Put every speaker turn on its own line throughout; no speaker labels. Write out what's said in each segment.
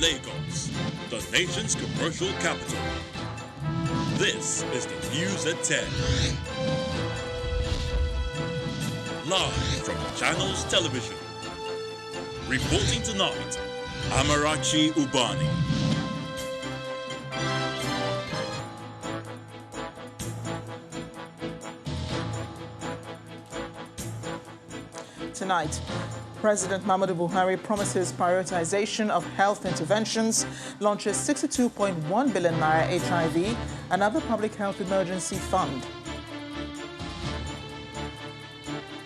Lagos, the nation's commercial capital. This is the News at 10. Live from Channels Television. Reporting tonight, Amarachi Ubani.
Tonight, President Muhammadu Buhari promises prioritization of health interventions, launches 62.1 billion naira HIV and other public health emergency fund.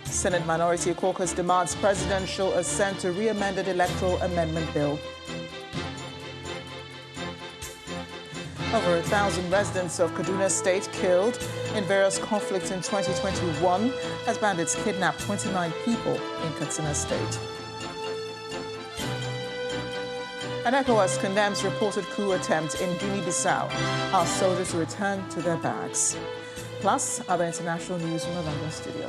Senate Minority Caucus demands presidential assent to re-amended Electoral Amendment Bill. Over 1,000 residents of Kaduna State killed in various conflicts in 2021 as bandits kidnapped 29 people in Katsina State. And ECOWAS condemns reported coup attempt in Guinea-Bissau, asks soldiers to return to their barracks. Plus, other international news from the London studio.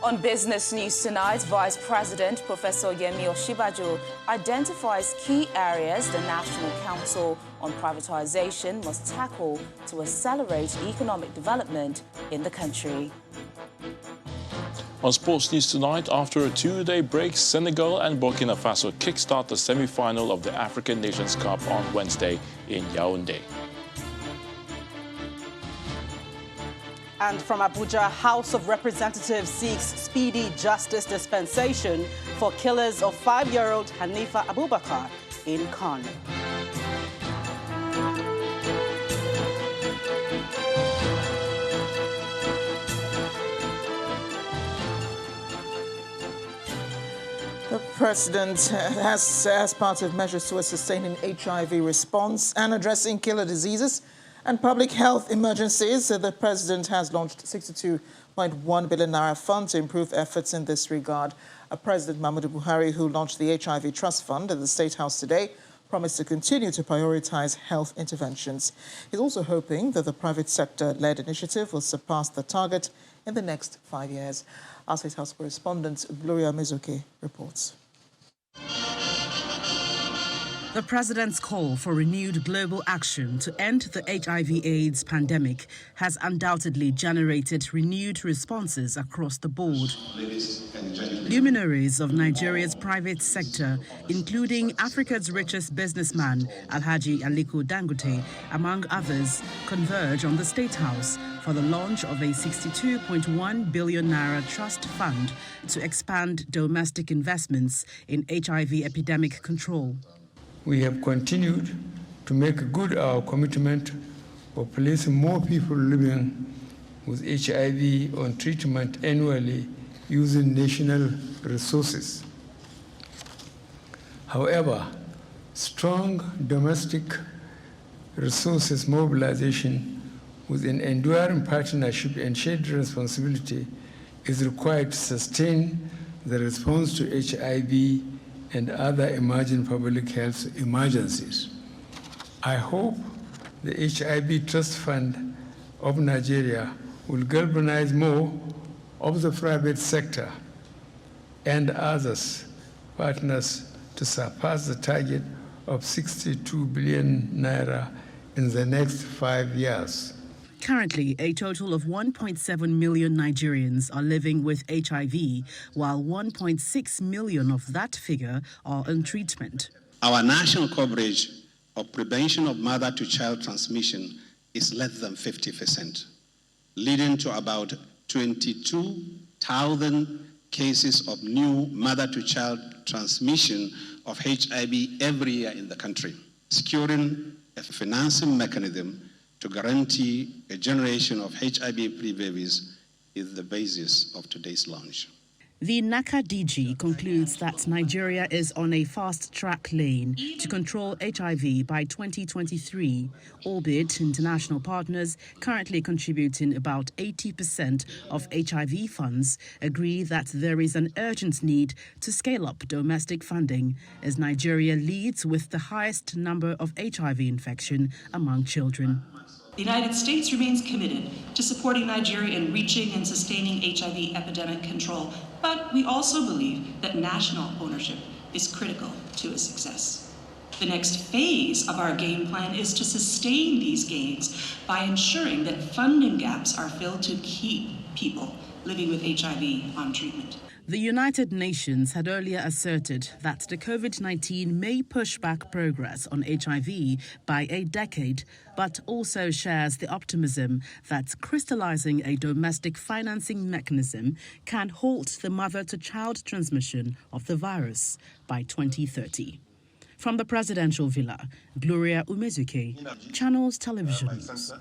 On Business News tonight, Vice President Professor Yemi Osinbajo identifies key areas the National Council on Privatization must tackle to accelerate economic development in the country.
On Sports News tonight, after a two-day break, Senegal and Burkina Faso kickstart the semi-final of the African Nations Cup on Wednesday in Yaoundé.
And from Abuja, House of Representatives seeks speedy justice dispensation for killers of 5-year-old Hanifa Abubakar in Kano.
The president has, as part of measures towards sustaining HIV response and addressing killer diseases and public health emergencies, the president has launched 62.1 billion naira fund to improve efforts in this regard. President Muhammadu Buhari, who launched the HIV Trust Fund at the State House today, promised to continue to prioritize health interventions. He's also hoping that the private sector-led initiative will surpass the target in the next 5 years. Our State House correspondent Gloria Mizuki reports.
The president's call for renewed global action to end the HIV/AIDS pandemic has undoubtedly generated renewed responses across the board. Luminaries of Nigeria's private sector, including Africa's richest businessman, Alhaji Aliko Dangote, among others, converge on the State House for the launch of a 62.1 billion naira trust fund to expand domestic investments in HIV epidemic control.
We have continued to make good our commitment of placing more people living with HIV on treatment annually using national resources. However, strong domestic resources mobilization with an enduring partnership and shared responsibility is required to sustain the response to HIV and other emerging public health emergencies. I hope the HIV Trust Fund of Nigeria will galvanize more of the private sector and others partners to surpass the target of 62 billion naira in the next 5 years.
Currently, a total of 1.7 million Nigerians are living with HIV, while 1.6 million of that figure are on treatment.
Our national coverage of prevention of mother-to-child transmission is less than 50%, leading to about 22,000 cases of new mother-to-child transmission of HIV every year in the country. Securing a financing mechanism to guarantee a generation of HIV-free babies is the basis of today's launch.
The NACA DG concludes that Nigeria is on a fast-track lane to control HIV by 2023, albeit international partners currently contributing about 80% of HIV funds agree that there is an urgent need to scale up domestic funding as Nigeria leads with the highest number of HIV infection among children.
The United States remains committed to supporting Nigeria in reaching and sustaining HIV epidemic control, but we also believe that national ownership is critical to its success. The next phase of our game plan is to sustain these gains by ensuring that funding gaps are filled to keep people living with HIV on treatment.
The United Nations had earlier asserted that the COVID-19 may push back progress on HIV by a decade, but also shares the optimism that crystallizing a domestic financing mechanism can halt the mother-to-child transmission of the virus by 2030. From the presidential villa, Gloria Umezuke, Channels Television News.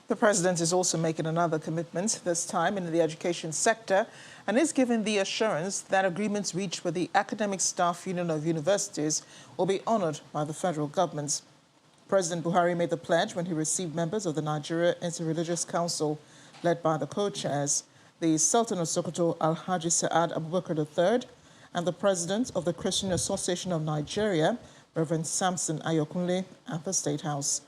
The president is also making another commitment, this time in the education sector, and is giving the assurance that agreements reached with the Academic Staff Union of Universities will be honored by the federal government. President Buhari made the pledge when he received members of the Nigeria Interreligious Council, led by the co-chairs, the Sultan of Sokoto Alhaji Sa'ad Abubakar III, and the president of the Christian Association of Nigeria, Reverend Samson Ayokunle, at the State House.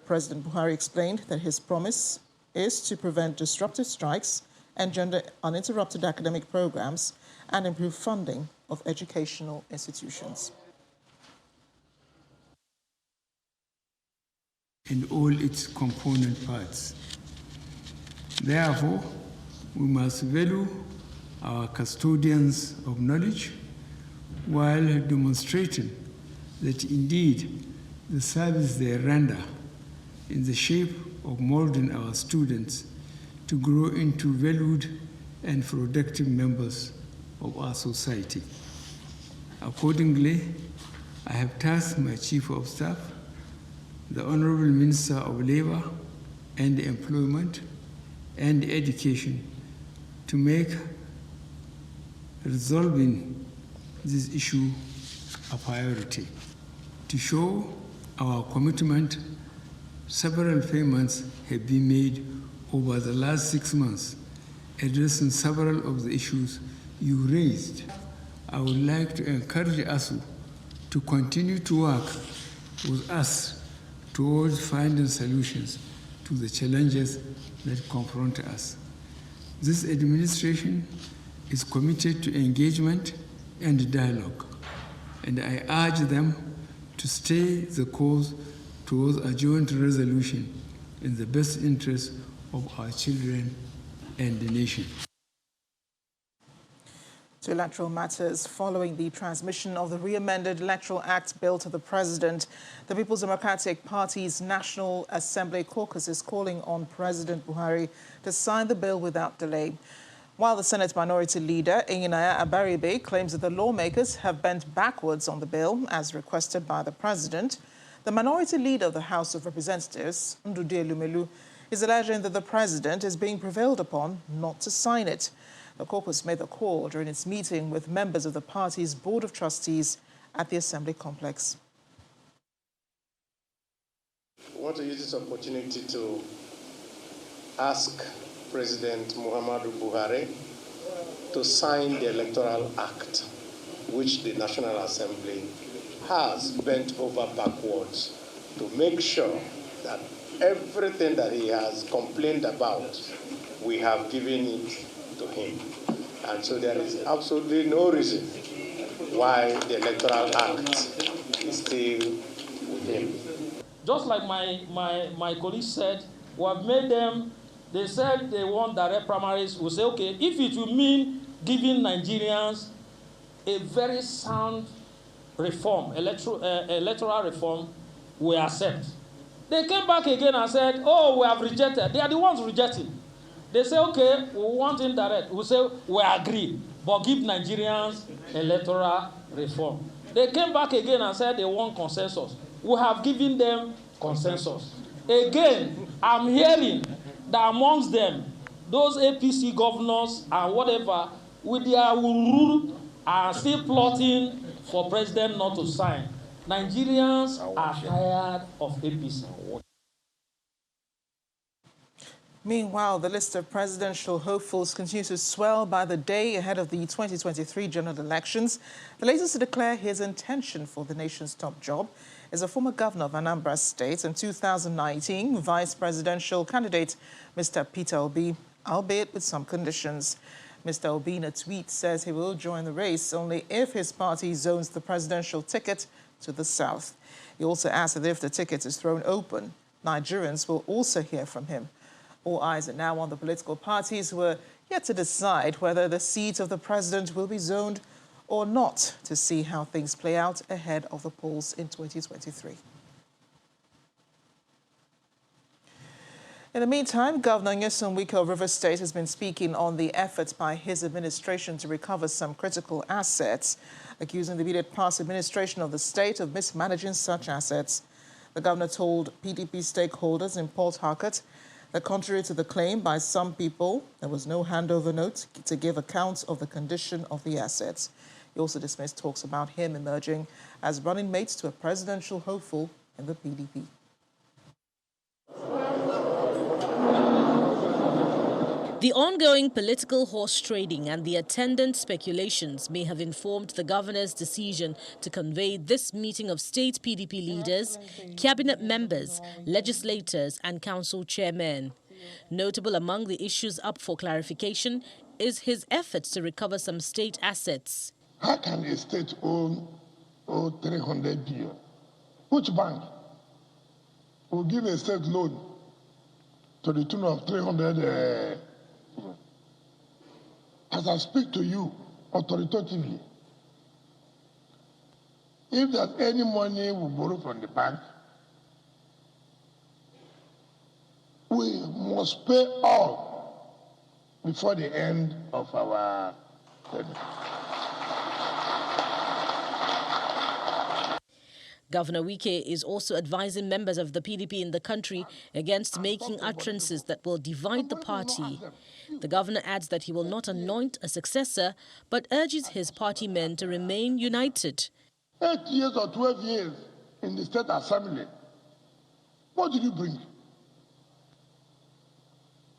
President Buhari explained that his promise is to prevent disruptive strikes, engender uninterrupted academic programs, and improve funding of educational institutions.
And all its component parts. Therefore, we must value our custodians of knowledge while demonstrating that indeed the service they render in the shape of molding our students to grow into valued and productive members of our society. Accordingly, I have tasked my Chief of Staff, the Honorable Minister of Labor and Employment and Education, to make resolving this issue a priority. To show our commitment, several payments have been made over the last 6 months, addressing several of the issues you raised. I would like to encourage ASU to continue to work with us towards finding solutions to the challenges that confront us. This administration is committed to engagement and dialogue, and I urge them to stay the course towards a joint resolution in the best interest of our children and the nation.
To electoral matters, following the transmission of the re-amended Electoral Act bill to the President, the People's Democratic Party's National Assembly caucus is calling on President Buhari to sign the bill without delay. While the Senate Minority Leader, Enginaya Abaribe, claims that the lawmakers have bent backwards on the bill as requested by the President, the Minority Leader of the House of Representatives, Ndude Lumelu, is alleging that the President is being prevailed upon not to sign it. The caucus made the call during its meeting with members of the party's Board of Trustees at the Assembly complex.
I want to use this opportunity to ask President Muhammadu Buhari to sign the Electoral Act, which the National Assembly has bent over backwards to make sure that everything that he has complained about, we have given it to him. And so there is absolutely no reason why the Electoral Act is still with him.
Just like my colleague said, we have made them, they said they want direct primaries. We say, okay, if it will mean giving Nigerians a very sound reform, electoral reform, we accept. They came back again and said, oh, we have rejected. They are the ones rejecting. They say, okay, we want indirect. We say, we agree, but give Nigerians electoral reform. They came back again and said they want consensus. We have given them consensus. Again, I'm hearing that amongst them, those APC governors and whatever, with their rule, are still plotting for president not to sign. Nigerians are tired of APC.
Meanwhile, the list of presidential hopefuls continues to swell by the day ahead of the 2023 general elections. The latest to declare his intention for the nation's top job is a former governor of Anambra State and 2019 vice presidential candidate, Mr. Peter Obi, albeit with some conditions. Mr. Obi, in a tweet, says he will join the race only if his party zones the presidential ticket to the south. He also asked that if the ticket is thrown open, Nigerians will also hear from him. All eyes are now on the political parties who are yet to decide whether the seat of the president will be zoned or not, to see how things play out ahead of the polls in 2023. In the meantime, Governor Nyesom Wike of Rivers State has been speaking on the efforts by his administration to recover some critical assets, accusing the immediate past administration of the state of mismanaging such assets. The governor told PDP stakeholders in Port Harcourt that contrary to the claim by some people, there was no handover note to give account of the condition of the assets. He also dismissed talks about him emerging as running mate to a presidential hopeful in the PDP.
The ongoing political horse trading and the attendant speculations may have informed the governor's decision to convey this meeting of state PDP leaders, cabinet members, legislators and council chairmen. Notable among the issues up for clarification is his efforts to recover some state assets.
How can a state own 300 billion? Which bank will give a state loan to the tune of 300 As I speak to you authoritatively, if there's any money we borrow from the bank, we must pay all before the end of our tenure.
Governor Wike is also advising members of the PDP in the country against making utterances that will divide the party. The governor adds that he will not anoint a successor, but urges his party men to remain united.
8 years or 12 years in the State Assembly, what did you bring?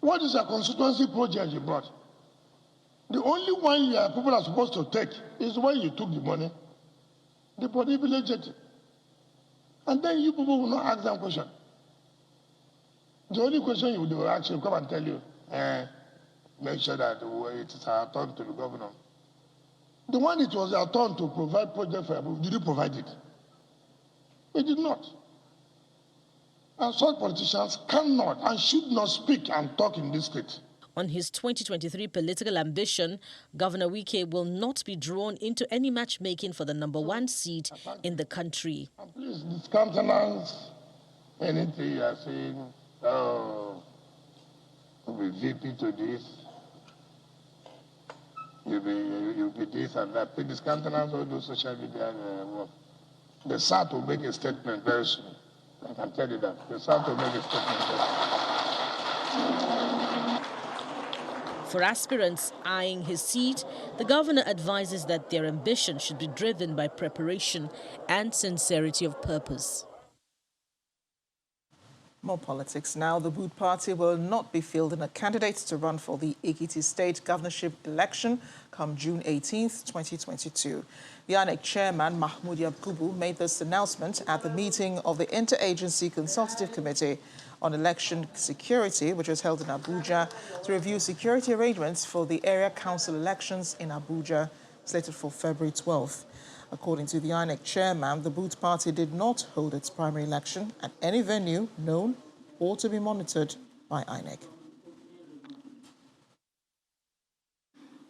What is a constituency project you brought? The only one your people are supposed to take is when you took the money, the village. And then you people will not ask them question. The only question you will ask will come and tell you, make sure that it is our turn to the governor. The one it was our turn to provide project for, did you provide it? It did not. And such politicians cannot and should not speak and talk in this state.
On his 2023 political ambition, Governor Wike will not be drawn into any matchmaking for the #1 seat in the country.
Please discountenance anything you are saying. Oh, you'll be VP to this. You'll be this and that. Please discountenance all those social media work. The South will make a statement very soon. I can tell you that. The South will make a statement very soon.
For aspirants eyeing his seat, the governor advises that their ambition should be driven by preparation and sincerity of purpose.
More politics now. The Boot Party will not be fielding a candidate to run for the Ekiti State governorship election come June 18th, 2022. The INEC chairman, Mahmoud Yakubu, made this announcement at the meeting of the Interagency Consultative Committee on Election Security, which was held in Abuja, to review security arrangements for the area council elections in Abuja, slated for February 12th. According to the INEC chairman, the Boot Party did not hold its primary election at any venue known or to be monitored by INEC.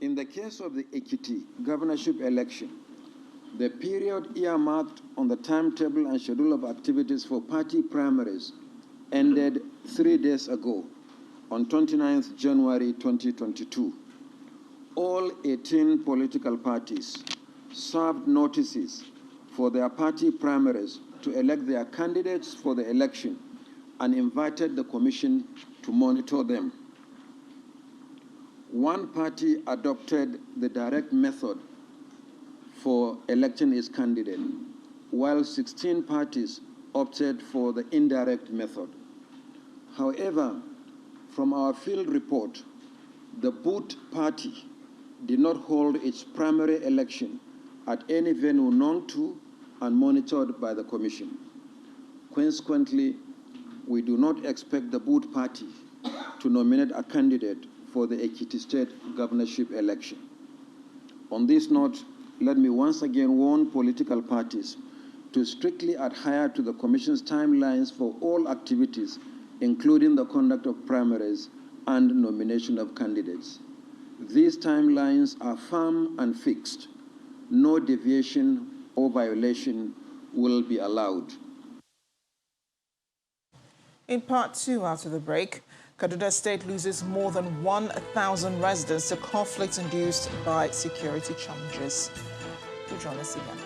In the case of the Ekiti governorship election, the period earmarked on the timetable and schedule of activities for party primaries ended 3 days ago, on 29th January 2022. All 18 political parties served notices for their party primaries to elect their candidates for the election and invited the Commission to monitor them. One party adopted the direct method for electing its candidate, while 16 parties opted for the indirect method. However, from our field report, the Boot Party did not hold its primary election at any venue known to and monitored by the Commission. Consequently, we do not expect the Boot Party to nominate a candidate for the Ekiti State governorship election. On this note, let me once again warn political parties to strictly adhere to the Commission's timelines for all activities, including the conduct of primaries and nomination of candidates. These timelines are firm and fixed. No deviation or violation will be allowed.
In part two, after the break, Kaduna State loses more than 1,000 residents to conflicts induced by security challenges. Do join us again.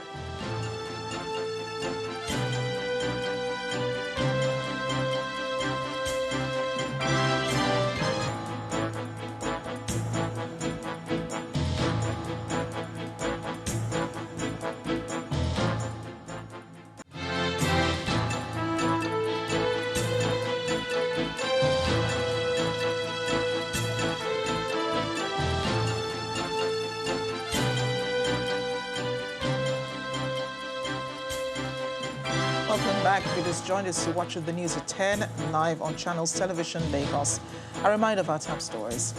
Welcome back. If you just joined us, you're watching the news at 10, live on Channels Television Lagos. A reminder of our top stories.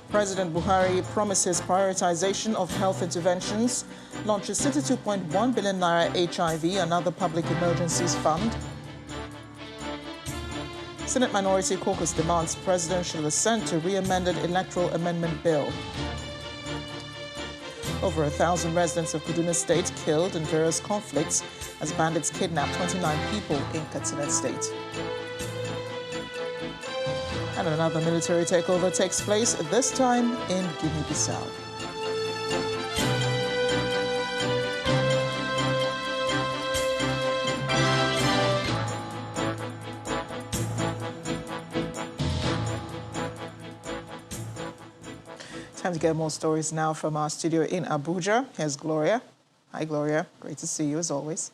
President Buhari promises prioritization of health interventions, launches 62.1 billion naira HIV and other public emergencies fund. Senate Minority Caucus demands presidential assent to re-amended Electoral Amendment Bill. Over 1,000 residents of Kaduna State killed in various conflicts as bandits kidnapped 29 people in Katsina State. And another military takeover takes place, this time in Guinea-Bissau. Time to get more stories now from our studio in Abuja. Here's Gloria. Hi, Gloria. Great to see you as always.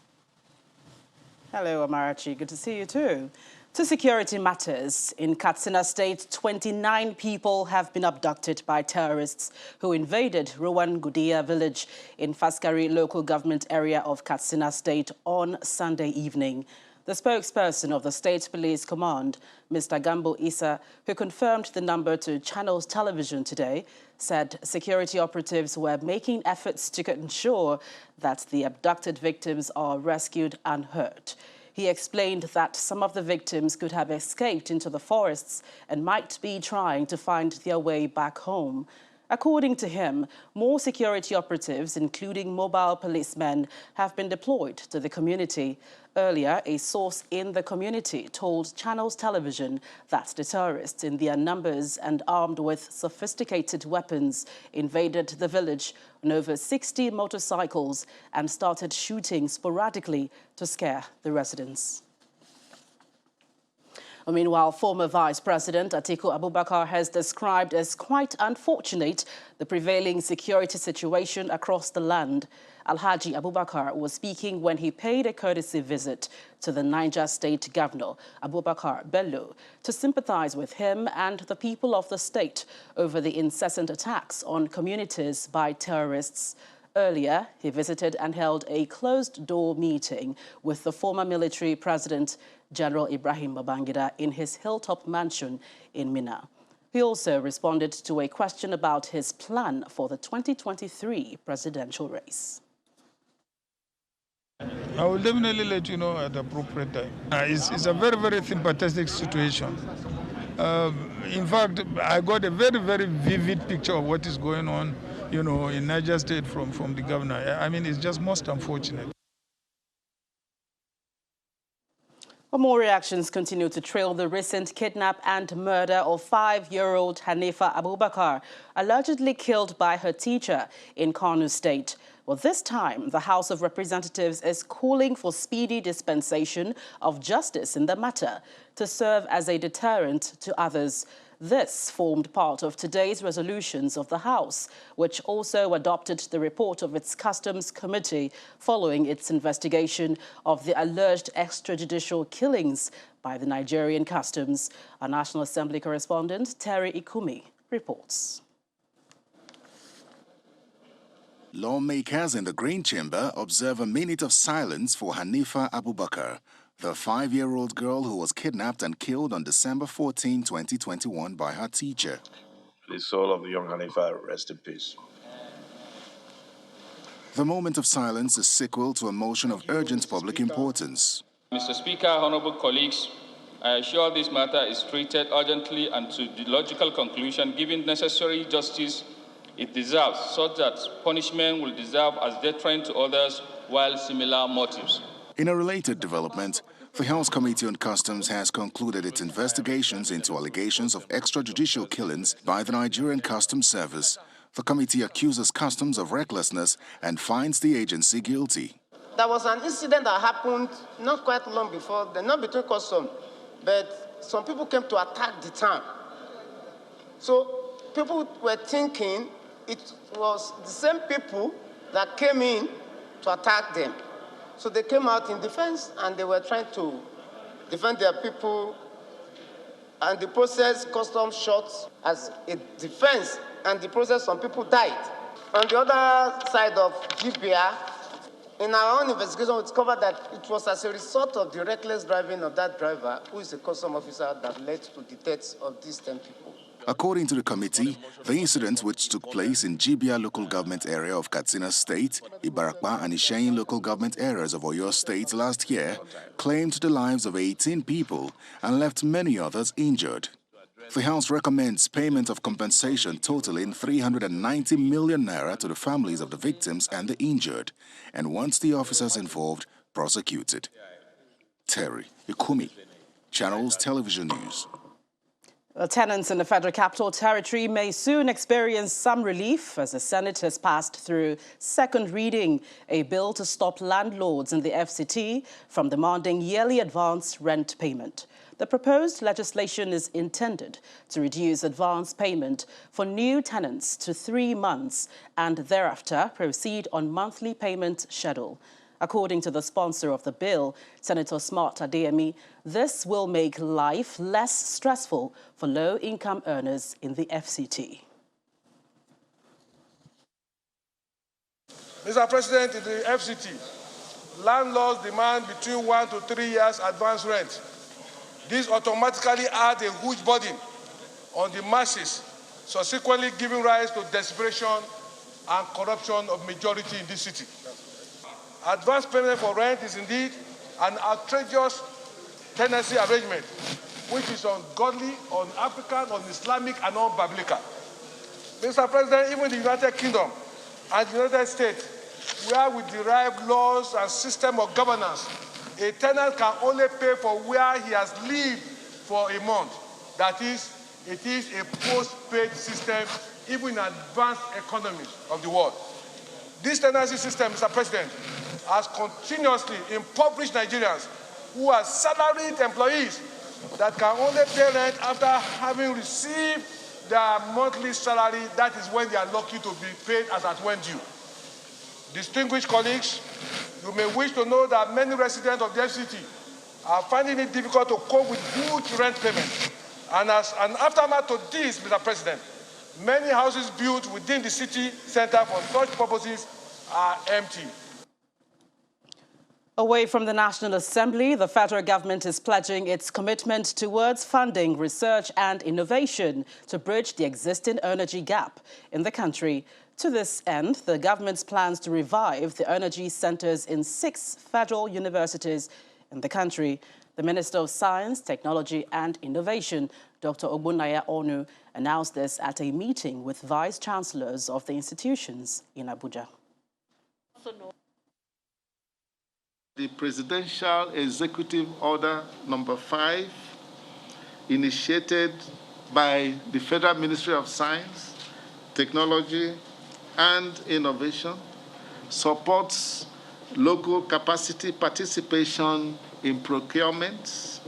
Hello, Amarachi. Good to see you too. To security matters, in Katsina State, 29 people have been abducted by terrorists who invaded Rowan Gudia village in Faskari local government area of Katsina State on Sunday evening. The spokesperson of the State Police Command, Mr. Gambo Issa, who confirmed the number to Channels Television today, said security operatives were making efforts to ensure that the abducted victims are rescued unhurt. He explained that some of the victims could have escaped into the forests and might be trying to find their way back home. According to him, more security operatives, including mobile policemen, have been deployed to the community. Earlier, a source in the community told Channels Television that the terrorists, in their numbers and armed with sophisticated weapons, invaded the village on over 60 motorcycles and started shooting sporadically to scare the residents. Meanwhile, former Vice President Atiku Abubakar has described as quite unfortunate the prevailing security situation across the land. Alhaji Abubakar was speaking when he paid a courtesy visit to the Niger State Governor, Abubakar Bello, to sympathize with him and the people of the state over the incessant attacks on communities by terrorists. Earlier, he visited and held a closed-door meeting with the former military president, General Ibrahim Babangida, in his hilltop mansion in Minna. He also responded to a question about his plan for the 2023 presidential race.
I will definitely let you know at the appropriate time. It's a very, very sympathetic situation. In fact, I got a very, very vivid picture of what is going on, in Niger State from the governor. I mean, it's just most unfortunate.
More reactions continue to trail the recent kidnap and murder of 5-year-old Hanifa Abubakar, allegedly killed by her teacher in Kano State. Well, this time, the House of Representatives is calling for speedy dispensation of justice in the matter to serve as a deterrent to others. This formed part of today's resolutions of the House, which also adopted the report of its Customs Committee following its investigation of the alleged extrajudicial killings by the Nigerian Customs. Our National Assembly correspondent, Terry Ikumi, reports.
Lawmakers in the Green Chamber observe a minute of silence for Hanifa Abubakar, the 5-year-old girl who was kidnapped and killed on December 14, 2021 by her teacher.
The soul of the young Hanifa rest in peace.
The moment of silence is sequel to a motion of urgent public importance.
Mr. Speaker, honorable colleagues, I assure this matter is treated urgently and to the logical conclusion, giving necessary justice it deserves, so that punishment will deserve as deterrent to others while similar motives.
In a related development, the House Committee on Customs has concluded its investigations into allegations of extrajudicial killings by the Nigerian Customs Service. The committee accuses Customs of recklessness and finds the agency guilty.
There was an incident that happened not quite long before, not between Customs, but some people came to attack the town. So people were thinking it was the same people that came in to attack them. So they came out in defense and they were trying to defend their people. And the process, Customs shot as a defense, and the process, some people died. On the other side of GBR, in our own investigation, we discovered that it was as a result of the reckless driving of that driver, who is a customs officer, that led to the deaths of these 10 people.
According to the committee, the incident, which took place in Jibia local government area of Katsina State, Ibarakba and Ishayin local government areas of Oyo State last year, claimed the lives of 18 people and left many others injured. The House recommends payment of compensation totaling 390 million naira to the families of the victims and the injured, and wants the officers involved prosecuted. Terry Ikumi, Channels Television News.
Tenants in the Federal Capital Territory may soon experience some relief as the Senate has passed through second reading a bill to stop landlords in the FCT from demanding yearly advance rent payment. The proposed legislation is intended to reduce advance payment for new tenants to 3 months and thereafter proceed on monthly payment schedule. According to the sponsor of the bill, Senator Smart Adeyemi, this will make life less stressful for low-income earners in the FCT.
Mr. President, in the FCT, landlords demand between 1 to 3 years advance rent. This automatically adds a huge burden on the masses, subsequently giving rise to desperation and corruption of majority in this city. Advance payment for rent is indeed an outrageous tenancy arrangement, which is ungodly, un-African, un-Islamic, and un-biblical. Mr. President, even the United Kingdom and the United States, where we derive laws and system of governance, a tenant can only pay for where he has lived for a month. That is, it is a post-paid system, even in advanced economies of the world. This tenancy system, Mr. President, has continuously impoverished Nigerians who are salaried employees that can only pay rent after having received their monthly salary. That is when they are lucky to be paid as at when due. Distinguished colleagues, you may wish to know that many residents of the FCT are finding it difficult to cope with huge rent payment. And as an aftermath to this, Mr. President, many houses built within the city center for such purposes are empty.
Away from the National Assembly, the federal government is pledging its commitment towards funding research and innovation to bridge the existing energy gap in the country. To this end, the government's plans to revive the energy centers in 6 federal universities in the country. The Minister of Science, Technology and Innovation, Dr. Onu, announced this at a meeting with vice-chancellors of the institutions in Abuja.
The Presidential Executive Order number 5, initiated by the Federal Ministry of Science, Technology and Innovation, supports local capacity participation in procurements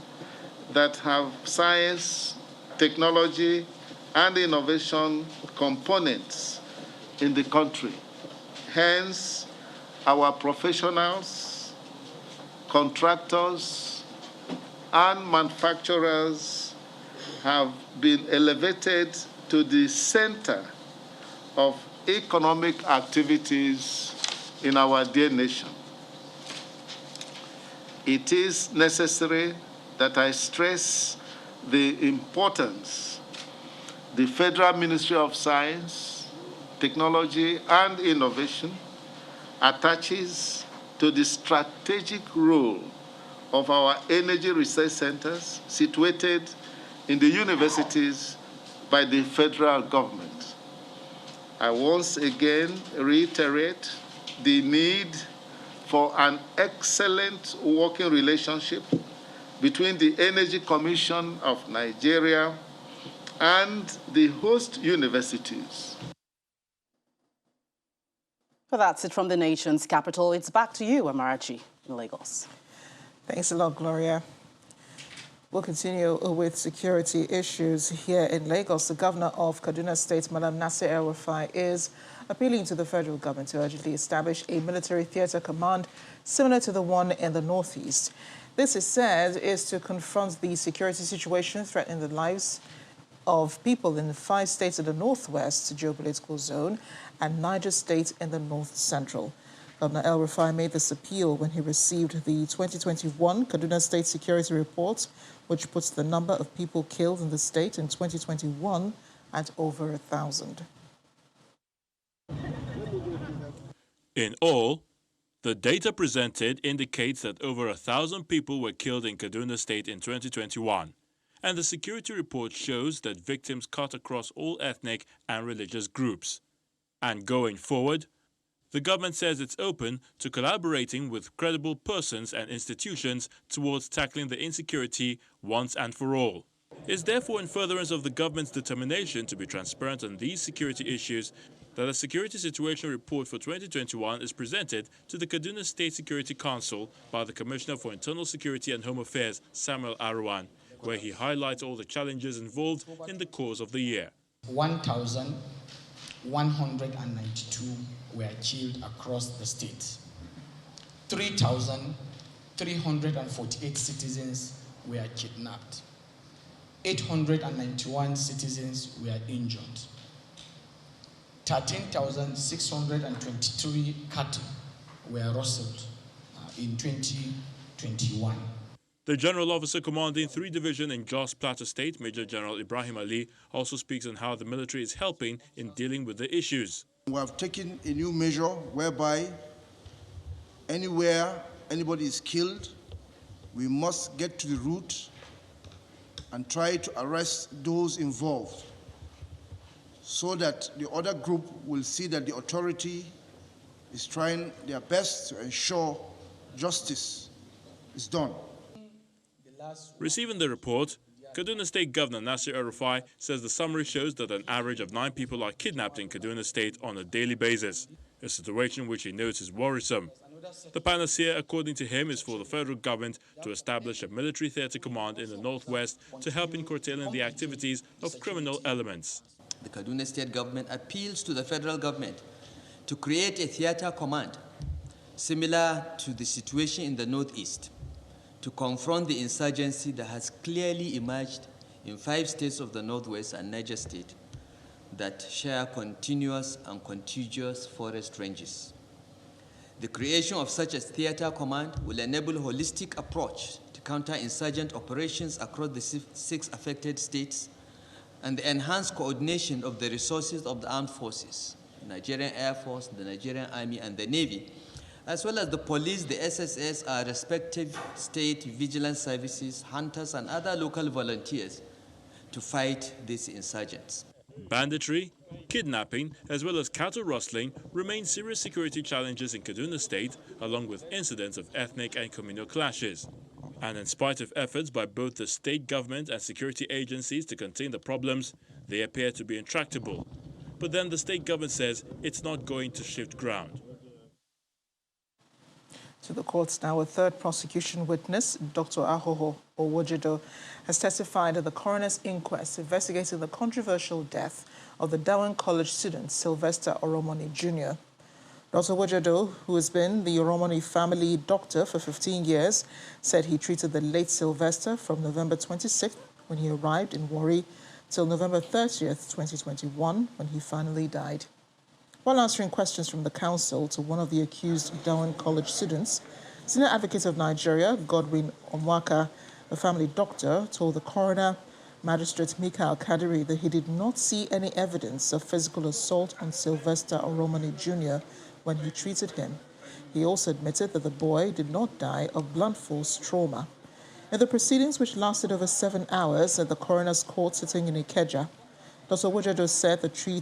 that have science, technology, and innovation components in the country. Hence, our professionals, contractors, and manufacturers have been elevated to the center of economic activities in our dear nation. it is necessary that I stress the importance the Federal Ministry of Science, Technology and Innovation attaches to the strategic role of our energy research centers situated in the universities by the federal government. I once again reiterate the need for an excellent working relationship between the Energy Commission of Nigeria and the host universities.
Well, that's it from the nation's capital. It's back to you, Amarachi, in Lagos.
Thanks a lot, Gloria. We'll continue with security issues here in Lagos. The governor of Kaduna State, Madam Nasir El-Rufai, is appealing to the federal government to urgently establish a military theater command similar to the one in the Northeast. This, is said, is to confront the security situation threatening the lives of people in 5 states in the Northwest geopolitical zone and Niger State in the North Central. Governor El-Rufai made this appeal when he received the 2021 Kaduna State Security Report, which puts the number of people killed in the state in 2021 at over 1,000.
In all, the data presented indicates that over 1,000 people were killed in Kaduna State in 2021. And the security report shows that victims cut across all ethnic and religious groups. And going forward, the government says it's open to collaborating with credible persons and institutions towards tackling the insecurity once and for all. It's therefore in furtherance of the government's determination to be transparent on these security issues that a security situation report for 2021 is presented to the Kaduna State Security Council by the Commissioner for Internal Security and Home Affairs, Samuel Arwan, where he highlights all the challenges involved in the course of the year.
1,192 were killed across the state. 3,348 citizens were kidnapped. 891 citizens were injured. 13,623 cattle were rustled in 2021.
The General Officer commanding 3 Division in Jos Plateau State, Major General Ibrahim Ali, also speaks on how the military is helping in dealing with the issues.
We have taken a new measure whereby anywhere anybody is killed, we must get to the root and try to arrest those involved so that the other group will see that the authority is trying their best to ensure justice is done.
Receiving the report, Kaduna State Governor Nasir El-Rufai says the summary shows that an average of 9 people are kidnapped in Kaduna State on a daily basis, a situation which he notes is worrisome. The panacea, according to him, is for the federal government to establish a military theater command in the Northwest to help in curtailing the activities of criminal elements.
The Kaduna State government appeals to the federal government to create a theater command similar to the situation in the Northeast, to confront the insurgency that has clearly emerged in 5 states of the Northwest and Niger State that share continuous and contiguous forest ranges. The creation of such a theater command will enable a holistic approach to counter-insurgent operations across the 6 affected states and the enhanced coordination of the resources of the armed forces, the Nigerian Air Force, the Nigerian Army, and the Navy, as well as the police, the SSS, our respective state vigilance services, hunters, and other local volunteers to fight these insurgents.
Banditry, kidnapping, as well as cattle rustling remain serious security challenges in Kaduna State, along with incidents of ethnic and communal clashes. And in spite of efforts by both the state government and security agencies to contain the problems, they appear to be intractable. But then the state government says it's not going to shift ground.
To the courts now, a third prosecution witness, Dr. Ahoho Owojedo, has testified at the coroner's inquest investigating the controversial death of the Dowen College student Sylvester Oromoni Jr. Dr. Owojedo, who has been the Oromoni family doctor for 15 years, said he treated the late Sylvester from November 26th, when he arrived in Warri, till November 30th, 2021, when he finally died. While answering questions from the counsel to one of the accused Dowen College students, Senior Advocate of Nigeria, Godwin Onwaka, the family doctor, told the coroner, Magistrate Michael Kadiri, that he did not see any evidence of physical assault on Sylvester Oromoni Jr. when he treated him. He also admitted that the boy did not die of blunt force trauma. In the proceedings, which lasted over 7 hours at the coroner's court sitting in Ikeja, Dr. Wujedo said that he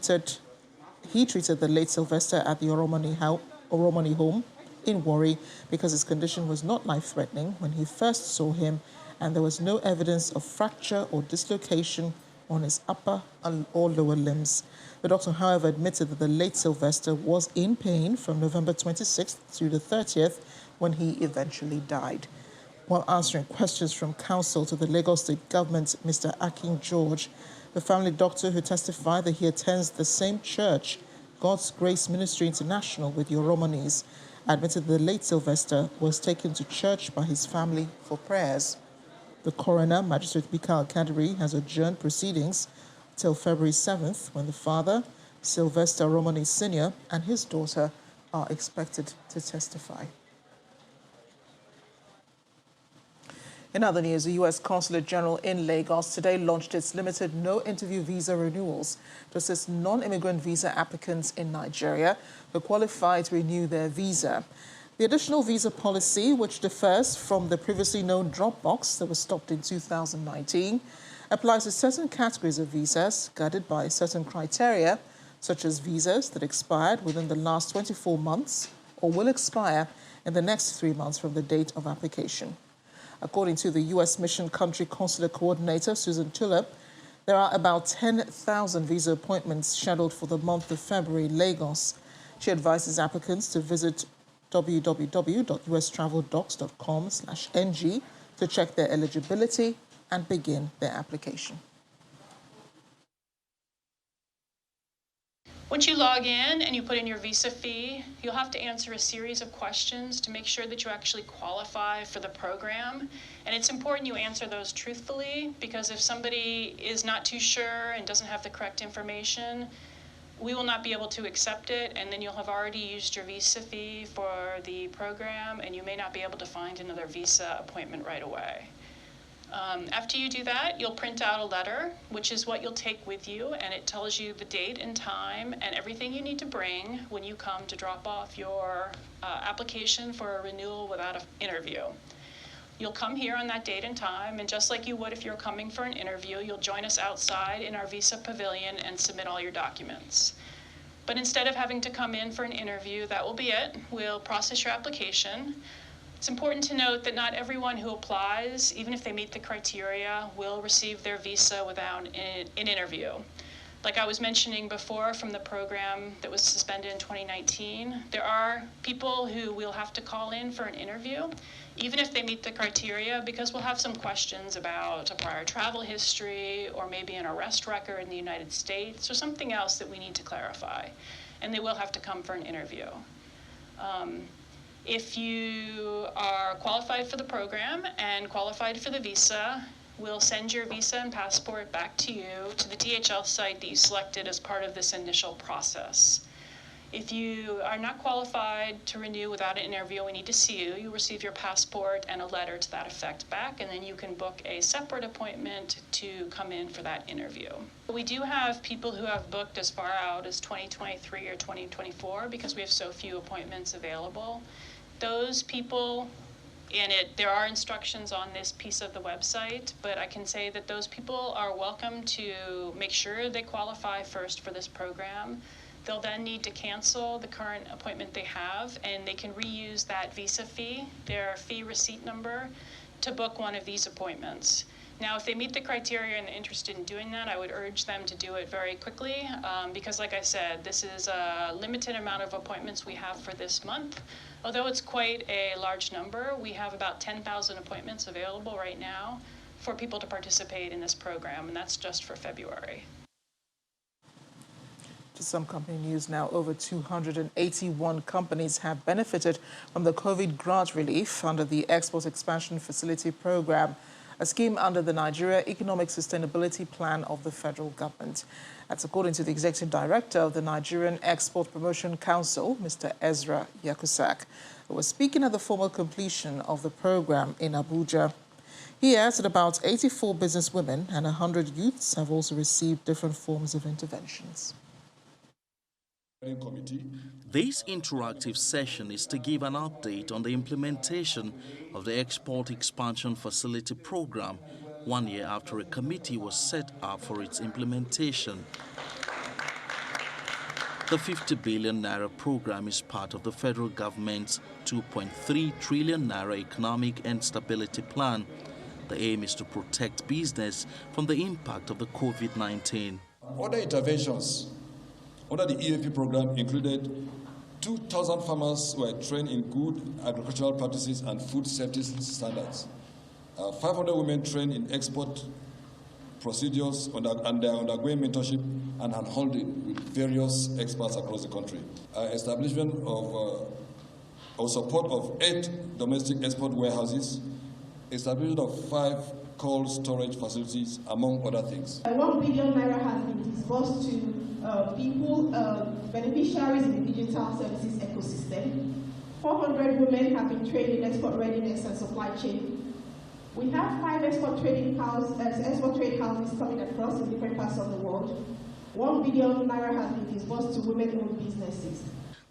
treated the late Sylvester at the Oromoni home in Warri because his condition was not life-threatening when he first saw him, and there was no evidence of fracture or dislocation on his upper or lower limbs. The doctor, however, admitted that the late Sylvester was in pain from November 26th to the 30th when he eventually died. While answering questions from counsel to the Lagos State government, Mr. Akin George, the family doctor who testified that he attends the same church, God's Grace Ministry International, with the Oromonis, admitted that the late Sylvester was taken to church by his family for prayers. The coroner, Magistrate Michael Kadiri, has adjourned proceedings till February 7th, when the father, Sylvester Oromoni Sr., and his daughter are expected to testify. In other news, the U.S. Consulate General in Lagos today launched its limited no-interview visa renewals to assist non-immigrant visa applicants in Nigeria who qualify to renew their visa. The additional visa policy, which differs from the previously known drop box that was stopped in 2019, applies to certain categories of visas guided by certain criteria, such as visas that expired within the last 24 months or will expire in the next 3 months from the date of application. According to the U.S. Mission Country Consulate Coordinator, Susan Tulip, there are about 10,000 visa appointments scheduled for the month of February in Lagos. She advises applicants to visit www.ustraveldocs.com/ng to check their eligibility and begin their application.
Once you log in and you put in your visa fee, you'll have to answer a series of questions to make sure that you actually qualify for the program. And it's important you answer those truthfully, because if somebody is not too sure and doesn't have the correct information, we will not be able to accept it, and then you'll have already used your visa fee for the program, and you may not be able to find another visa appointment right away. After you do that, you'll print out a letter, which is what you'll take with you, and it tells you the date and time and everything you need to bring when you come to drop off your application for a renewal without an interview. You'll come here on that date and time, and just like you would if you're coming for an interview, you'll join us outside in our visa pavilion and submit all your documents. But instead of having to come in for an interview, that will be it. We'll process your application. It's important to note that not everyone who applies, even if they meet the criteria, will receive their visa without an interview. Like I was mentioning before from the program that was suspended in 2019, there are people who will have to call in for an interview, even if they meet the criteria, because we'll have some questions about a prior travel history or maybe an arrest record in the United States or something else that we need to clarify. And they will have to come for an interview. If you are qualified for the program and qualified for the visa, we'll send your visa and passport back to you to the DHL site that you selected as part of this initial process. If you are not qualified to renew without an interview, we need to see you. You receive your passport and a letter to that effect back, and then you can book a separate appointment to come in for that interview. We do have people who have booked as far out as 2023 or 2024 because we have so few appointments available. Those people, there are instructions on this piece of the website, but I can say that those people are welcome to make sure they qualify first for this program. They'll then need to cancel the current appointment they have, and they can reuse that visa fee, their fee receipt number, to book one of these appointments. Now, if they meet the criteria and they're interested in doing that, I would urge them to do it very quickly because, like I said, this is a limited amount of appointments we have for this month. Although it's quite a large number, we have about 10,000 appointments available right now for people to participate in this program, and that's just for February.
To some company news now, over 281 companies have benefited from the COVID grant relief under the Export Expansion Facility Program. a scheme under the Nigeria Economic Sustainability Plan of the federal government. That's according to the Executive Director of the Nigerian Export Promotion Council, Mr. Ezra Yakusak, who was speaking at the formal completion of the program in Abuja. He adds that about 84 businesswomen and 100 youths have also received different forms of interventions.
This interactive session is to give an update on the implementation of the Export Expansion Facility program 1 year after a committee was set up for its implementation. The 50 billion naira program is part of the federal government's 2.3 trillion naira economic and stability plan. The aim is to protect business from the impact of the COVID-19.
Other interventions under the EAP program included 2,000 farmers who were trained in good agricultural practices and food safety standards. 500 women trained in export procedures and they are undergoing mentorship and handholding with various experts across the country. Establishment of or support of 8 domestic export warehouses, establishment of 5 cold storage facilities, among other things.
1 billion naira has been disbursed to people, beneficiaries in the digital services ecosystem. 400 women have been trained in export readiness and supply chain. We have 5 export trade houses coming across in different parts of the world. 1 billion naira has been disbursed to women-owned businesses.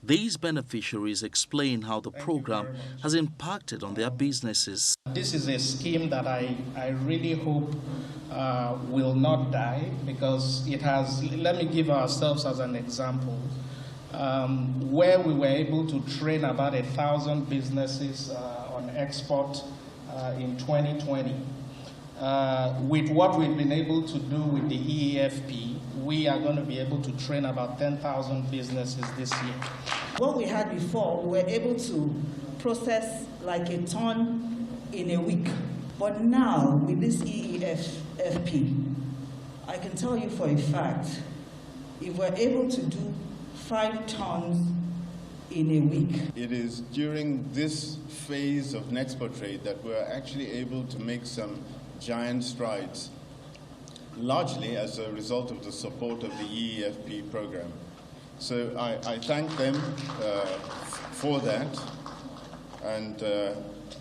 These beneficiaries explain how the program has impacted on their businesses.
This is a scheme that I really hope will not die, because it has, let me give ourselves as an example, where we were able to train about 1,000 businesses on export in 2020. With what we've been able to do with the EAFP, we are going to be able to train about 10,000 businesses this year.
What we had before, we were able to process like a ton in a week. But now, with this EAFP, I can tell you for a fact, if we're able to do 5 tons in a week.
It is during this phase of Nexport trade that we're actually able to make some giant strides, largely as a result of the support of the EAFP program. So I thank them for that, and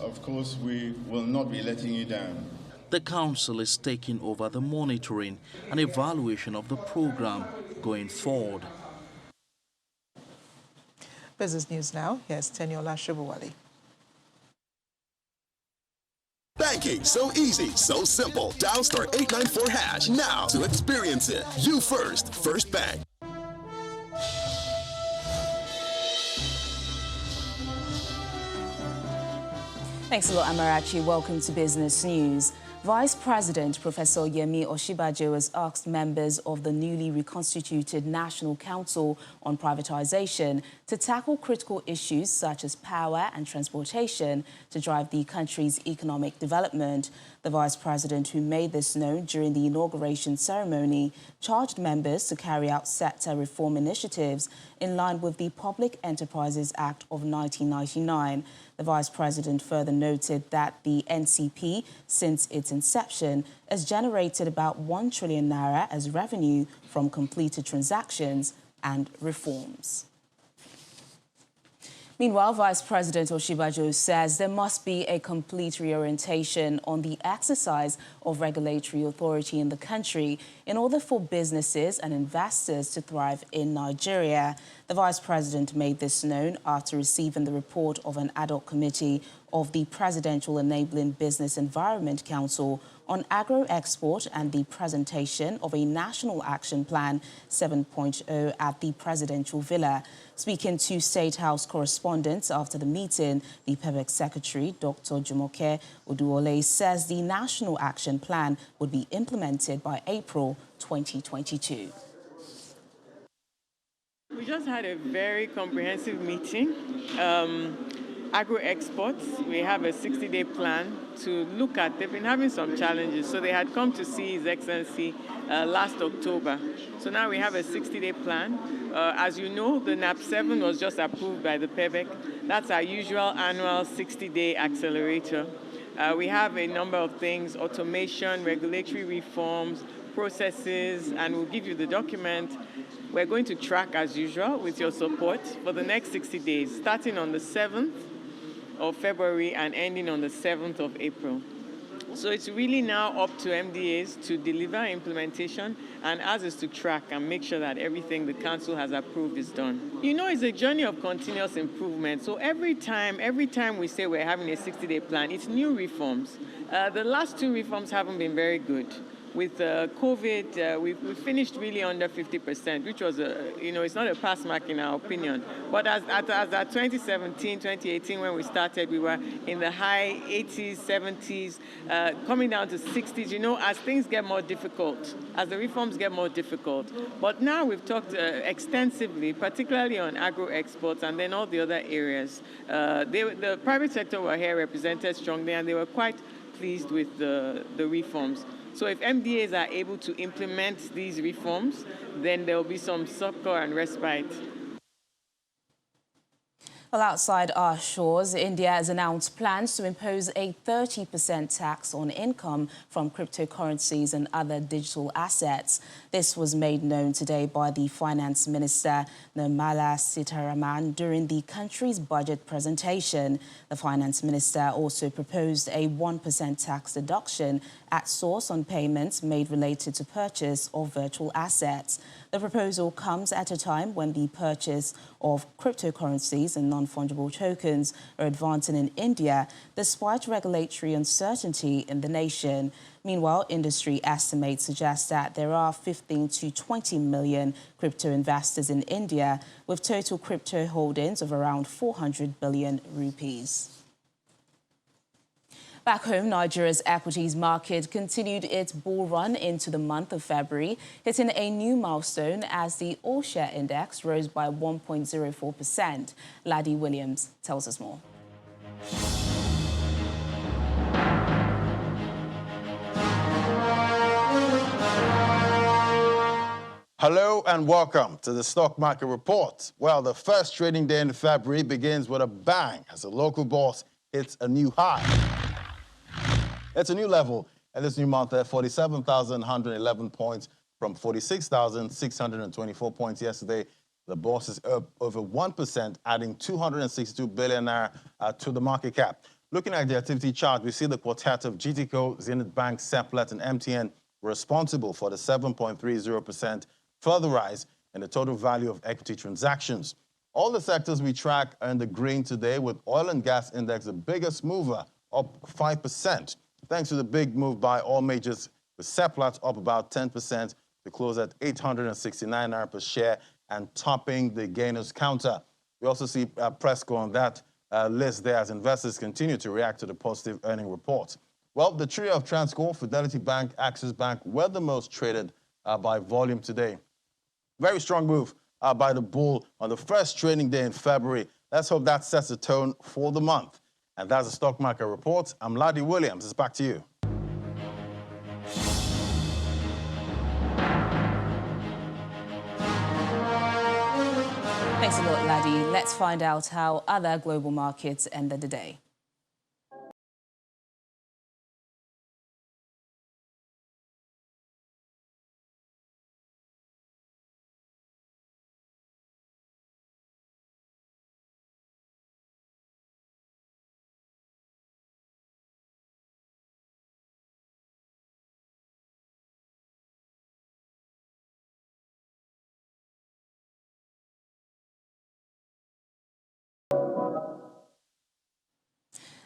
of course we will not be letting you down.
The Council is taking over the monitoring and evaluation of the program going forward.
Business News now. Here's Teniola Shubawali.
Banking, so easy, so simple. Dial *894# now to experience it. You first, First Bank.
Thanks a lot, Amarachi. Welcome to Business News. Vice President Professor Yemi Osinbajo has asked members of the newly reconstituted National Council on Privatization to tackle critical issues such as power and transportation to drive the country's economic development. The Vice President, who made this known during the inauguration ceremony, charged members to carry out sector reform initiatives in line with the Public Enterprises Act of 1999. The Vice President further noted that the NCP, since its inception, has generated about 1 trillion naira as revenue from completed transactions and reforms. Meanwhile, Vice President Osinbajo says there must be a complete reorientation on the exercise of regulatory authority in the country in order for businesses and investors to thrive in Nigeria. The Vice President made this known after receiving the report of an ad hoc committee of the Presidential Enabling Business Environment Council on agro-export and the presentation of a National Action Plan 7.0 at the Presidential Villa. Speaking to State House correspondents after the meeting, the PEBEC Secretary, Dr. Jumoke Oduole, says the National Action Plan would be implemented by April 2022.
We just had a very comprehensive meeting. Agro-exports, we have a 60-day plan to look at. They've been having some challenges, so they had come to see His Excellency last October. So now we have a 60-day plan. As you know, the NAP 7 was just approved by the PEBEC. That's our usual annual 60-day accelerator. We have a number of things: automation, regulatory reforms, processes, and we'll give you the document. We're going to track, as usual, with your support for the next 60 days, starting on the 7th of February and ending on the 7th of April. So it's really now up to MDAs to deliver implementation, and ours is to track and make sure that everything the council has approved is done. You know, it's a journey of continuous improvement. So every time we say we're having a 60-day plan, it's new reforms. The last 2 reforms haven't been very good. With COVID, we finished really under 50%, which was, it's not a pass mark in our opinion. But as at 2017, 2018, when we started, we were in the high 80s, 70s, coming down to 60s, as things get more difficult, as the reforms get more difficult. But now we've talked extensively, particularly on agro-exports and then all the other areas. The private sector were here represented strongly, and they were quite pleased with the reforms. So if MDAs are able to implement these reforms, then there will be some succor and respite.
Well, outside our shores, India has announced plans to impose a 30% tax on income from cryptocurrencies and other digital assets. This was made known today by the Finance Minister, Nirmala Sitharaman, during the country's budget presentation. The Finance Minister also proposed a 1% tax deduction at source on payments made related to purchase of virtual assets. The proposal comes at a time when the purchase of cryptocurrencies and non-fungible tokens are advancing in India, despite regulatory uncertainty in the nation. Meanwhile, industry estimates suggest that there are 15 to 20 million crypto investors in India, with total crypto holdings of around 400 billion rupees. Back home, Nigeria's equities market continued its bull run into the month of February, hitting a new milestone as the all-share index rose by 1.04%. Laddie Williams tells us more.
Hello and welcome to the Stock Market Report. Well, the first trading day in February begins with a bang as the local bourse hits a new high. It's a new level at this new month at 47,111 points from 46,624 points yesterday. The bourse is up over 1%, adding 262 billion naira to the market cap. Looking at the activity chart, we see the quartet of GTCO, Zenith Bank, Seplat, and MTN responsible for the 7.30% further rise in the total value of equity transactions. All the sectors we track are in the green today, with oil and gas index the biggest mover, up 5%. Thanks to the big move by all majors, with Seplat up about 10% to close at 869 naira per share and topping the gainers counter. We also see Presco on that list there as investors continue to react to the positive earning report. Well, the trio of Transcorp, Fidelity Bank, Axis Bank were the most traded by volume today. Very strong move by the bull on the first trading day in February. Let's hope that sets the tone for the month. And that's the Stock Market Report. I'm Laddie Williams. It's back to you.
Thanks a lot, Laddie. Let's find out how other global markets ended the day.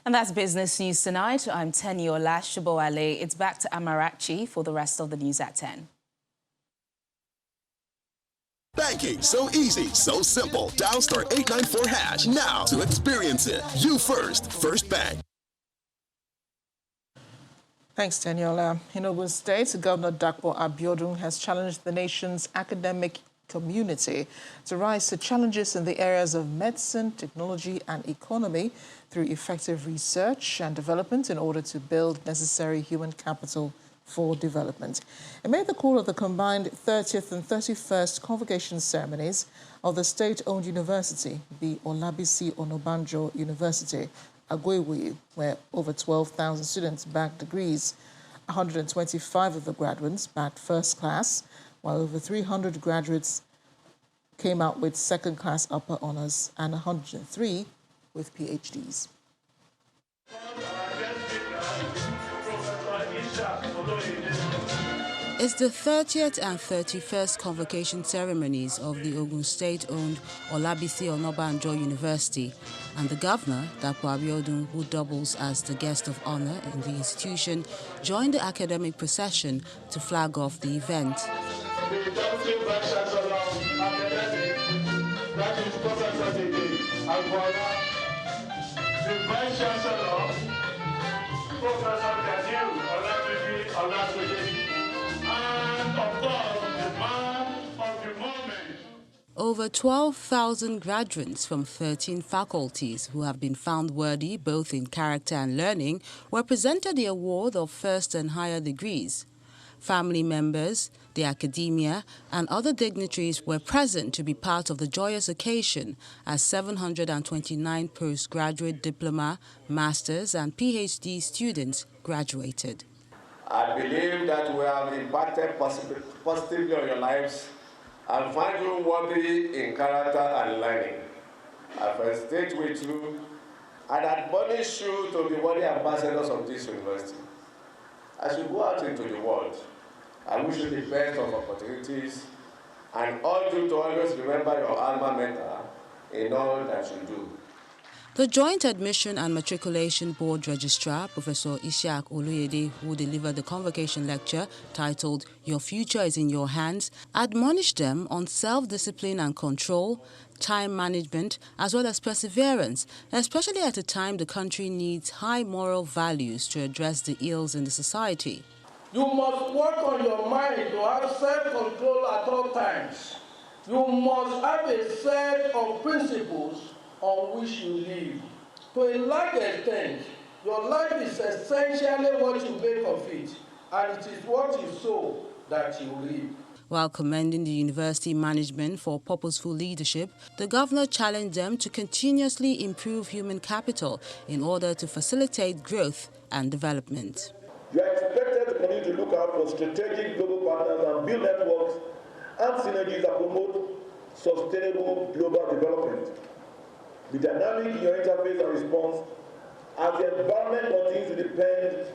And that's Business News Tonight. I'm Teniola Shoboale. It's back to Amarachi for the rest of the news at 10.
Banking, so easy, so simple. Dial *894# now to experience it. You first, First Bank.
Thanks, Teniola. In Ogun State, Governor Dapo Abiodun has challenged the nation's academic community to rise to challenges in the areas of medicine, technology and economy through effective research and development in order to build necessary human capital for development. It made the call of the combined 30th and 31st convocation ceremonies of the state-owned university, the Olabisi Onabanjo University, Agwewu, where over 12,000 students bagged degrees. 125 of the graduates bagged first class, while over 300 graduates came out with second-class upper honors and 103 with PhDs.
It's the 30th and 31st convocation ceremonies of the Ogun State-owned Olabisi Onabanjo University, and the governor, Dapo Abiodun, who doubles as the guest of honor in the institution, joined the academic procession to flag off the event. Over 12,000 graduates from 13 faculties who have been found worthy both in character and learning were presented the award of first and higher degrees. Family members, the academia, and other dignitaries were present to be part of the joyous occasion as 729 postgraduate diploma, master's, and PhD students graduated.
I believe that we have impacted positively on your lives and find you worthy in character and learning. I felicitate with you and admonish you to be worthy ambassadors of this university. As you go out into the world, I wish you the best of opportunities and urge you to always remember your alma mater in all that you do.
The Joint Admission and Matriculation Board Registrar, Professor Isiaq Oluyede, who delivered the convocation lecture titled "Your Future is in Your Hands," admonished them on self-discipline and control, time management, as well as perseverance, especially at a time the country needs high moral values to address the ills in the society.
You must work on your mind to have self-control at all times. You must have a set of principles on which you live. To a large extent, your life is essentially what you make of it, and it is what you sow that you reap.
While commending the university management for purposeful leadership, the governor challenged them to continuously improve human capital in order to facilitate growth and development.
You are expected to continue to look out for strategic global partners and build networks and synergies that promote sustainable global development. Be dynamic in your interface and response as the environment continues to depend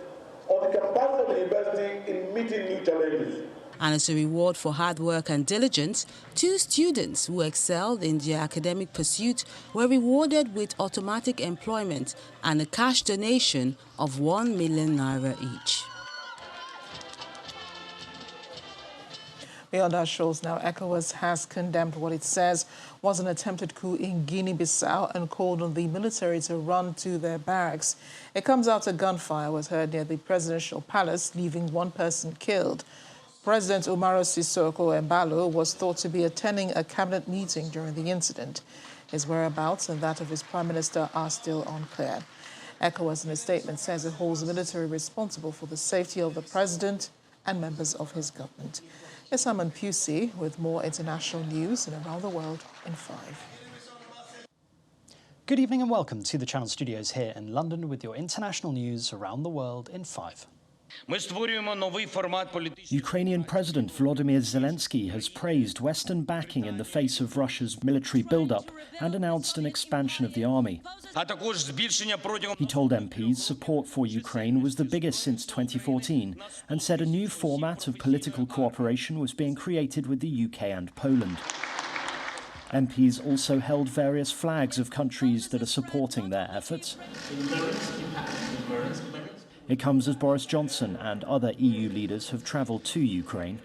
on the capacity of the university in meeting new challenges.
And as a reward for hard work and diligence, 2 students who excelled in their academic pursuit were rewarded with automatic employment and a cash donation of 1 million naira each.
Beyond our shows now, ECOWAS has condemned what it says was an attempted coup in Guinea-Bissau and called on the military to run to their barracks. It comes after gunfire was heard near the presidential palace, leaving 1 person killed. President Umaru Sissoco Embalo was thought to be attending a cabinet meeting during the incident. His whereabouts and that of his prime minister are still unclear. ECOWAS in a statement says it holds the military responsible for the safety of the president and members of his government. Here's Simon Pusey with more international news and around the world in 5.
Good evening and welcome to the Channel Studios here in London with your international news around the world in 5.
Ukrainian President Volodymyr Zelensky has praised Western backing in the face of Russia's military buildup and announced an expansion of the army. He told MPs support for Ukraine was the biggest since 2014 and said a new format of political cooperation was being created with the UK and Poland. MPs also held various flags of countries that are supporting their efforts. It comes as Boris Johnson and other EU leaders have travelled to Ukraine.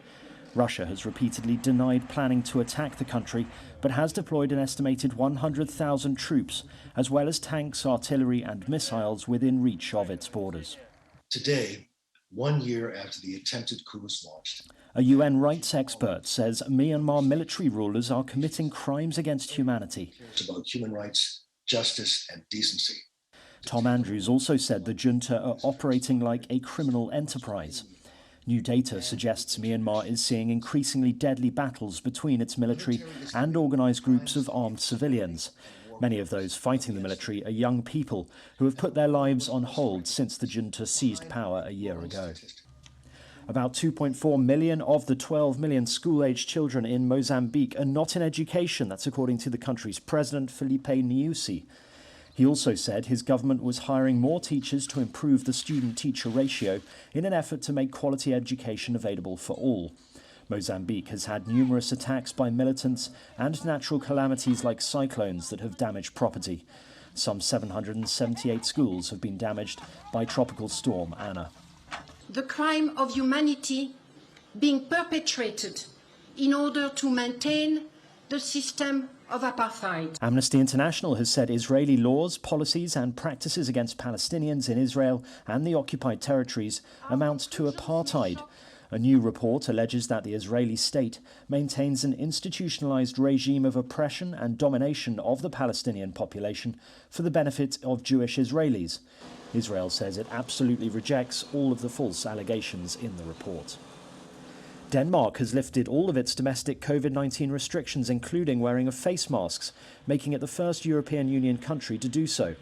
Russia has repeatedly denied planning to attack the country, but has deployed an estimated 100,000 troops, as well as tanks, artillery and missiles within reach of its borders.
Today, 1 year after the attempted coup was launched,
a UN rights expert says Myanmar military rulers are committing crimes against humanity.
It's about human rights, justice and decency.
Tom Andrews also said the junta are operating like a criminal enterprise. New data suggests Myanmar is seeing increasingly deadly battles between its military and organised groups of armed civilians. Many of those fighting the military are young people who have put their lives on hold since the junta seized power a year ago. About 2.4 million of the 12 million school-aged children in Mozambique are not in education. That's according to the country's president, Felipe Nyusi. He also said his government was hiring more teachers to improve the student-teacher ratio in an effort to make quality education available for all. Mozambique has had numerous attacks by militants and natural calamities like cyclones that have damaged property. Some 778 schools have been damaged by Tropical Storm Anna.
The crime of humanity being perpetrated in order to maintain the system of apartheid.
Amnesty International has said Israeli laws, policies and practices against Palestinians in Israel and the occupied territories amount to apartheid. A new report alleges that the Israeli state maintains an institutionalized regime of oppression and domination of the Palestinian population for the benefit of Jewish Israelis. Israel says it absolutely rejects all of the false allegations in the report. Denmark has lifted all of its domestic COVID-19 restrictions, including wearing of face masks, making it the first European Union country to do so.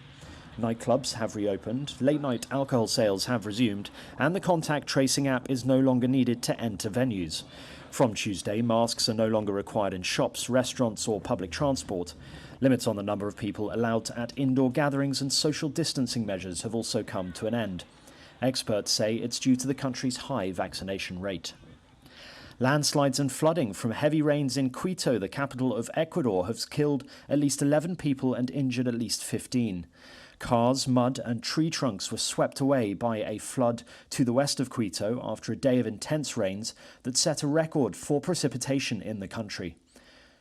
Nightclubs have reopened, late-night alcohol sales have resumed, and the contact tracing app is no longer needed to enter venues. From Tuesday, masks are no longer required in shops, restaurants or public transport. Limits on the number of people allowed at indoor gatherings and social distancing measures have also come to an end. Experts say it's due to the country's high vaccination rate. Landslides and flooding from heavy rains in Quito, the capital of Ecuador, have killed at least 11 people and injured at least 15. Cars, mud and tree trunks were swept away by a flood to the west of Quito after a day of intense rains that set a record for precipitation in the country.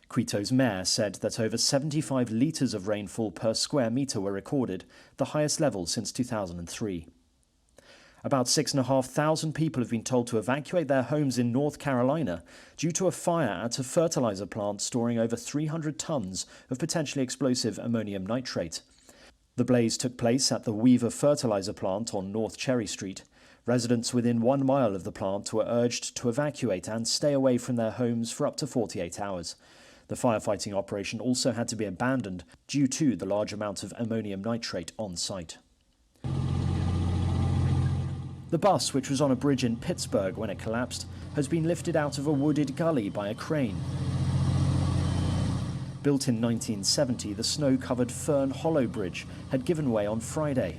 Quito's mayor said that over 75 litres of rainfall per square metre were recorded, the highest level since 2003. About 6,500 people have been told to evacuate their homes in North Carolina due to a fire at a fertilizer plant storing over 300 tons of potentially explosive ammonium nitrate. The blaze took place at the Weaver fertilizer plant on North Cherry Street. Residents within 1 mile of the plant were urged to evacuate and stay away from their homes for up to 48 hours. The firefighting operation also had to be abandoned due to the large amount of ammonium nitrate on site. The bus, which was on a bridge in Pittsburgh when it collapsed, has been lifted out of a wooded gully by a crane. Built in 1970, the snow-covered Fern Hollow Bridge had given way on Friday.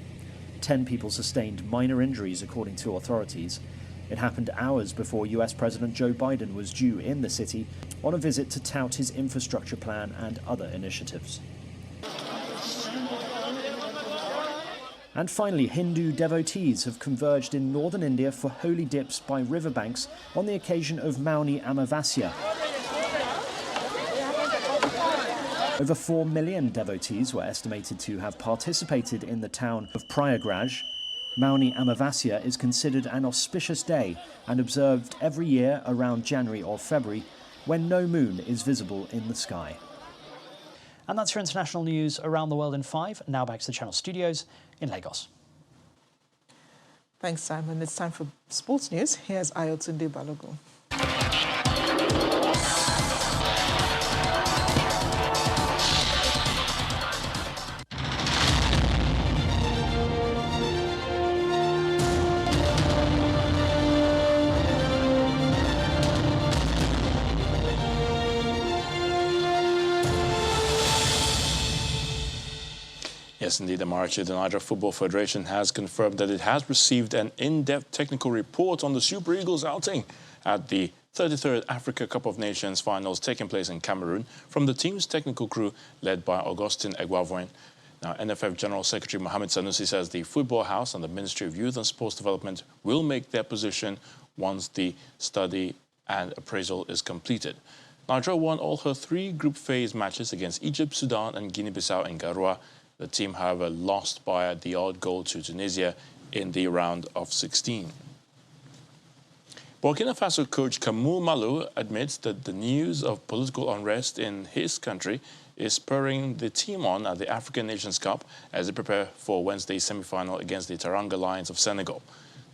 10 people sustained minor injuries, according to authorities. It happened hours before US President Joe Biden was due in the city on a visit to tout his infrastructure plan and other initiatives. And finally, Hindu devotees have converged in northern India for holy dips by riverbanks on the occasion of Mauni Amavasya. Over 4 million devotees were estimated to have participated in the town of Prayagraj. Mauni Amavasya is considered an auspicious day and observed every year around January or February when no moon is visible in the sky.
And that's your international news around the world in 5. Now back to the Channel studios in Lagos.
Thanks, Simon. It's time for sports news. Here's Ayotunde Balogun.
Yes, indeed, Amarachi. The Niger Football Federation has confirmed that it has received an in-depth technical report on the Super Eagles outing at the 33rd Africa Cup of Nations finals taking place in Cameroon from the team's technical crew led by Augustin Egwavoin. Now, NFF General Secretary Mohamed Sanusi says the Football House and the Ministry of Youth and Sports Development will make their position once the study and appraisal is completed. Nigeria won all her 3 group phase matches against Egypt, Sudan and Guinea-Bissau in Garoua. The team, however, lost by the odd goal to Tunisia in the round of 16. Burkina Faso coach Kamou Malo admits that the news of political unrest in his country is spurring the team on at the African Nations Cup as they prepare for Wednesday's semi-final against the Teranga Lions of Senegal.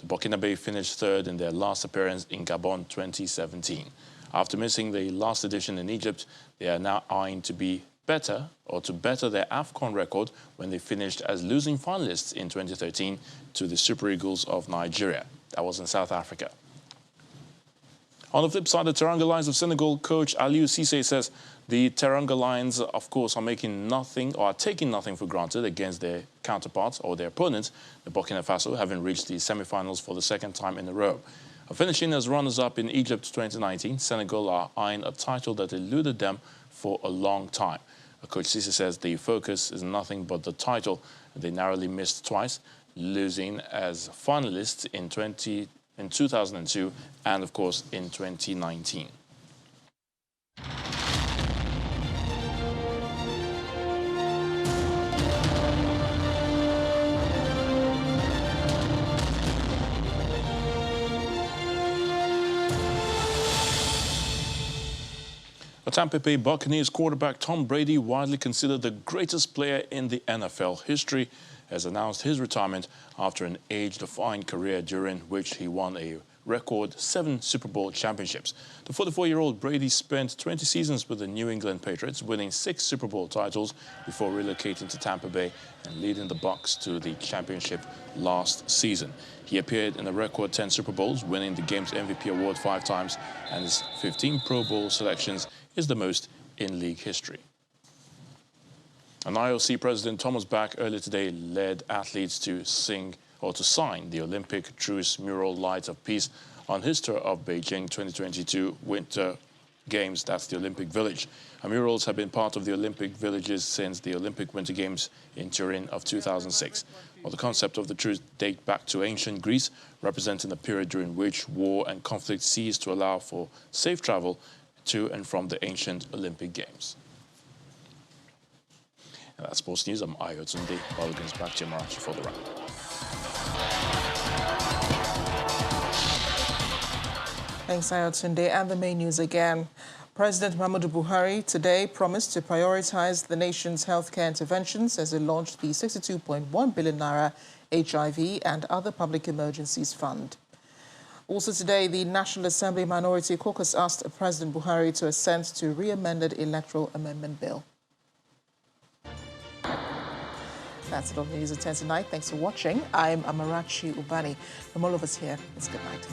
The Burkinabe finished 3rd in their last appearance in Gabon 2017. After missing the last edition in Egypt, they are now eyeing to be better their AFCON record when they finished as losing finalists in 2013 to the Super Eagles of Nigeria. That was in South Africa. On the flip side, the Teranga Lions of Senegal coach Aliou Cissé says the Teranga Lions, of course, are taking nothing for granted against their counterparts or their opponents, the Burkina Faso, having reached the semi-finals for the second time in a row. Finishing as runners-up in Egypt 2019, Senegal are eyeing a title that eluded them for a long time. Coach Cissé says the focus is nothing but the title. They narrowly missed twice, losing as finalists in 2002 and, of course, in 2019. The Tampa Bay Buccaneers quarterback Tom Brady, widely considered the greatest player in the NFL history, has announced his retirement after an age-defying career during which he won a record 7 Super Bowl championships. The 44-year-old Brady spent 20 seasons with the New England Patriots, winning 6 Super Bowl titles before relocating to Tampa Bay and leading the Bucs to the championship last season. He appeared in a record 10 Super Bowls, winning the game's MVP award 5 times, and his 15 Pro Bowl selections is the most in league history. An IOC President Thomas Bach earlier today led athletes to sign the Olympic Truce mural Light of Peace on his tour of Beijing 2022 Winter Games, that's the Olympic Village. Murals have been part of the Olympic villages since the Olympic Winter Games in Turin of 2006. Well, the concept of the truce dates back to ancient Greece, representing a period during which war and conflict ceased to allow for safe travel to and from the ancient Olympic Games. And that's sports news. I'm Ayo Tunde. Begins back to Marachi for the round.
Thanks, Ayo Tunde. And the main news again. President Muhammadu Buhari today promised to prioritize the nation's healthcare interventions as he launched the 62.1 billion naira HIV and other public emergencies fund. Also today, the National Assembly Minority Caucus asked President Buhari to assent to re-amended Electoral Amendment Bill. That's it on the news at 10 tonight. Thanks for watching. I'm Amarachi Ubani. From all of us here, it's good night.